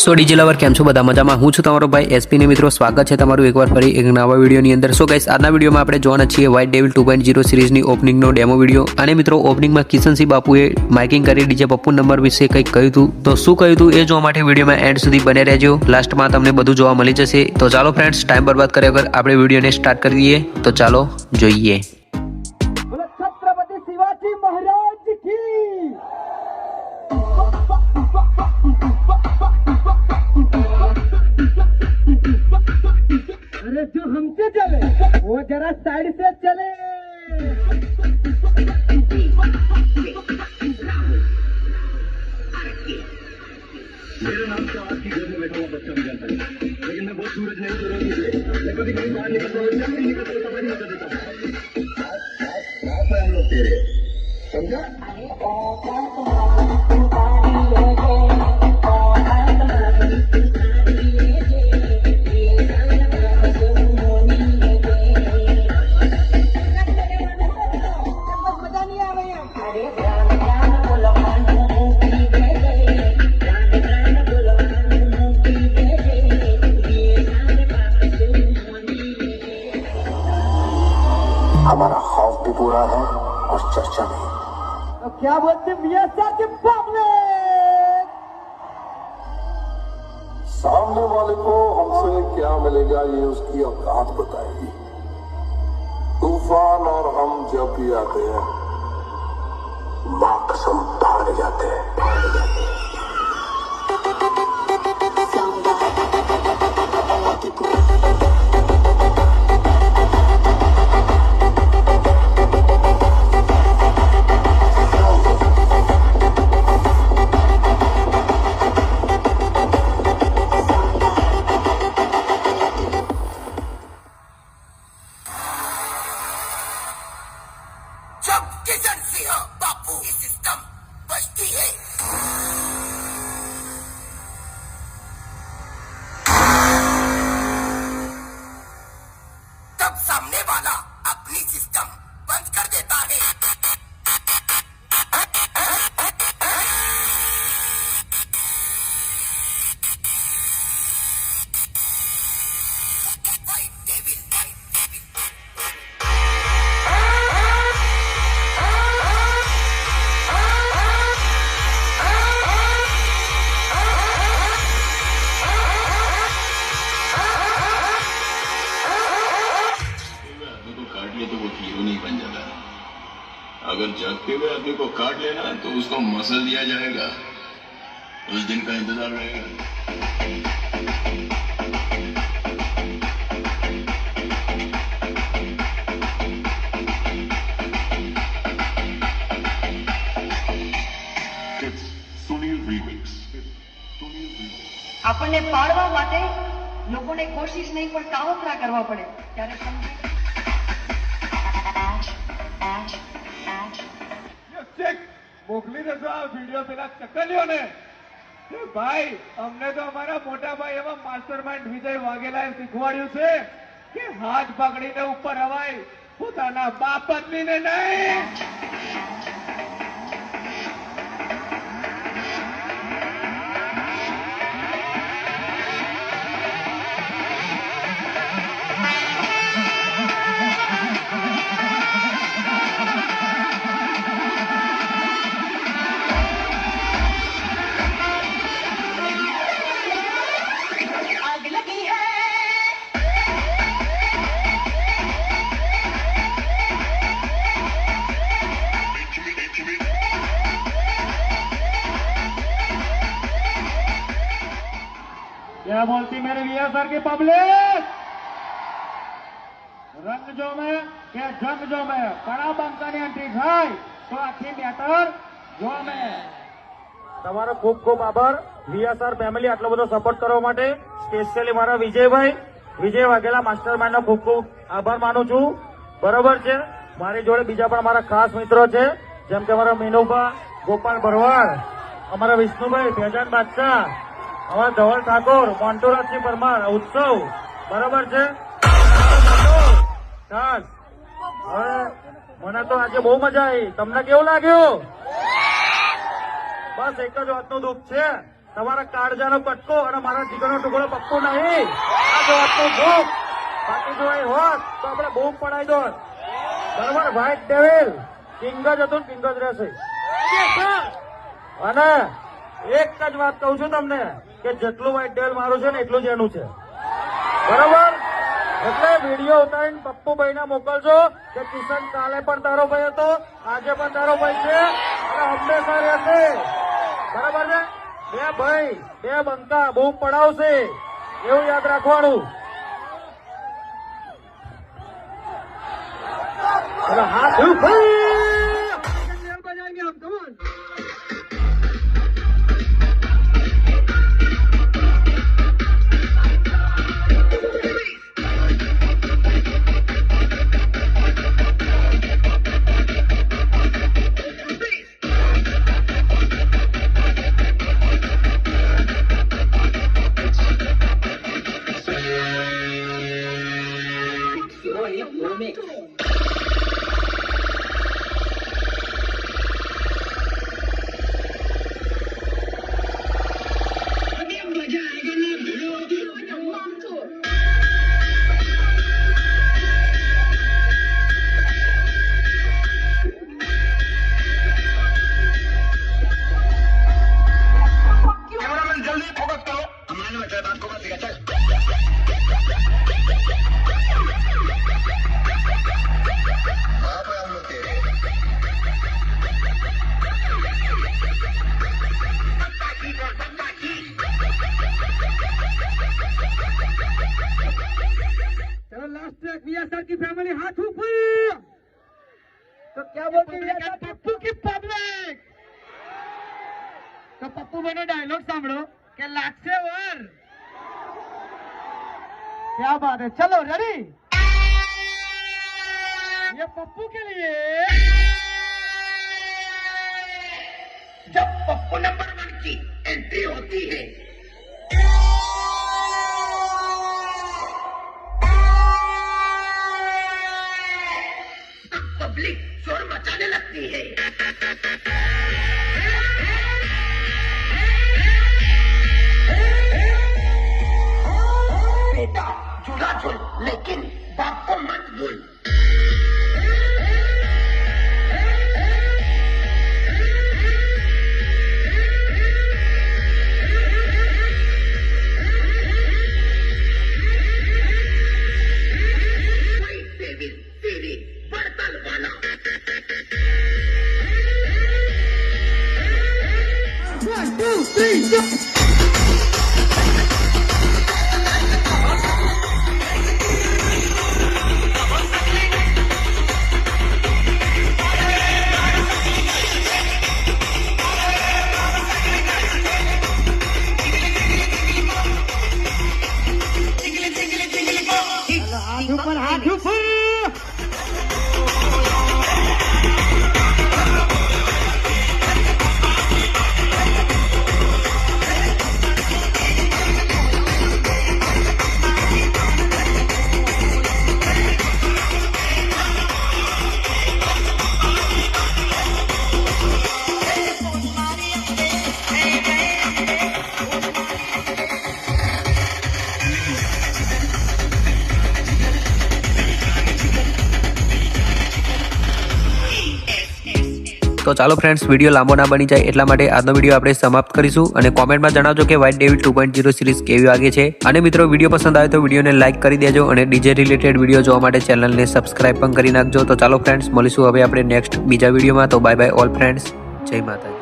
સો DJ lover કેમ છો બધા મજામાં? હું છું તમારો ભાઈ એસપી ને મિત્રો સ્વાગત છે તમારું એકવાર ફરી એક નવા વિડીયોની અંદર. સો ગાઈસ આજના વિડીયોમાં આપણે જોવાના છીએ વ્હાઇટ ડેવિલ 2.0 સિરીઝની ઓપનિંગનો ડેમો વિડીયો. અને મિત્રો ઓપનિંગમાં કિશનસિંહ બાપુએ માઇકિંગ કરી ડીજે પપ્પુ નંબર વિશે કંઈક કહ્યું હતું. તો શું કહ્યું હતું એ જોવા માટે વિડીયોમાં એન્ડ સુધી બને રહેજો. લાસ્ટમાં તમને બધું જોવા મળી જશે. તો ચાલો ફ્રેન્ડ્સ, ટાઈમ બરબાદ કર્યા વગર આપણે વિડીયોને સ્ટાર્ટ કરી દઈએ. તો ચાલો જોઈએ. छत्रपति शिवाजी महाराज की अरे जो हमसे चले वो जरा साइड से चले। मेरा नाम तो आपकी घर में बैठा हुआ बच्चा भी जानता है, लेकिन मैं बहुत सूरज नहीं तो रोगी है। मैं कभी कहीं बाहर निकलता हूँ, जब भी निकलता हूँ सफाई मचा देता हूँ। आप है हम लोग तेरे, समझा? हमारा खौफ भी पूरा है और चर्चा भी। तो क्या बोलते बीएसआर के पब्लिक? सामने वाले को हमसे क्या मिलेगा ये उसकी औकात बताएगी। तूफान और हम जब भी आते हैं मां कसम भाग जाते हैं। जब किशन सिंह बापू की सिस्टम बजती है तब सामने वाला अपनी सिस्टम बंद कर देता है। White devil, white devil. आदमी को काट ले तो वो हीरो नहीं बन जाता। अगर जगते हुए आदमी को काट लेना तो उसको मसल दिया जाएगा। उस दिन का इंतजार रहेगा। આપણને પાડવા માટે લોકોને કોશિશ નહીં પણ કાવતરા કરવા પડે ત્યારે મોકલી દેશો આ વિડીયો પેલા ચકલીઓ ને ભાઈ. અમને તો અમારા મોટા ભાઈ એવા માસ્ટર માઇન્ડ વિજય વાઘેલાએ શીખવાડ્યું છે કે હાથ પકડીને ઉપર હવાય, પોતાના બાપ પત્નીને નહીં. આગ લગી હૈ क्या बोलती मेरे बीएसआर की पब्लिक? रंग जो में क्या जंग जो में कड़ा બંકાની એન્ટ્રી થાય તો આખી મેટર જો મેં. તમારો ખૂબ ખૂબ આભાર વીએસઆર ફેમિલી, આટલો બધો સપોર્ટ કરવા માટે. સ્પેશિયલી મારા વિજય વાઘેલા માસ્ટર માઇન્ડ નો ખૂબ ખૂબ આભાર માનું છું. બરોબર છે. મારી જોડે બીજા પણ મારા ખાસ મિત્રો છે, જેમ કે અમારા મીનુભા, ગોપાલ ભરવાડ, અમારા વિષ્ણુભાઈ, ભેજાન બાદશાહ, અમારા ધવલ ઠાકોર, મોન્ટુરાજસિંહ પરમાર, ઉત્સવ. બરોબર છે. ખાસ હવે મને તો આજે બહુ મજા આવી. તમને કેવું લાગ્યું? બસ એક જ વાતનું દુઃખ છે તમારા કાળજાનો કટકો અને મારા જીગરનો ટુકડો પપ્પુ નહીં. આ જો આટલું ભૂખ, બાકી જો એ હોત તો આપણે બૂમ પડાવી દો. બરોબર, વ્હાઇટ ડેવિલ કિંગ જ હતું, કિંગ જ રહેશે. અને એક જ વાત કહું છું તમને કે જેટલું વ્હાઇટ ડેવિલ મારું છે ને એટલું જ એનું છે. બરોબર, એટલે વિડીયો ઉતારીને પપ્પુભાઈ ને મોકલજો કે કિશન કાલે પણ તારો ભાઈ હતો, આજે પણ તારો ભાઈ છે અને હંમેશા રહેશે. બરાબર છે? બે ભાઈ બે બંકા બૂમ પડાવશે એવું યાદ રાખવાનું. હાથ ઉપર की फैमिली हाथ ऊपर. तो क्या बोलती है पप्पू की पब्लिक? तो पप्पू मैंने डायलॉग सांभळो के लागसे वर. क्या बात है, चलो रेडी. ये पप्पू के लिए. जब पप्पू नंबर 1 की एंट्री होती है पब्लिक शोर मचाने लगती है. बेटा झूला झूल लेकिन बाप को मत भूल. हाथ ऊपर. તો ચાલો ફ્રેન્ડ્સ, વિડીયો લાંબો ના બની જાય એટલા માટે આજનો વિડીયો આપણે સમાપ્ત કરીશું. અને કોમેન્ટમાં જણાવજો કે વ્હાઇટ ડેવિલ 2.0 સિરીઝ કેવી લાગે છે. અને મિત્રો, વિડીયો પસંદ આવે તો વિડીયોને લાઇક કરી દેજો અને ડીજે રિલેટેડ વિડીયો જોવા માટે ચેનલને સબસ્ક્રાઇબ પણ કરી નાખજો. તો ચાલો ફ્રેન્ડ્સ, મળીશું હવે આપણે નેક્સ્ટ બીજા વિડીયોમાં. તો બાય બાય ઓલ ફ્રેન્ડ્સ, જય માતા.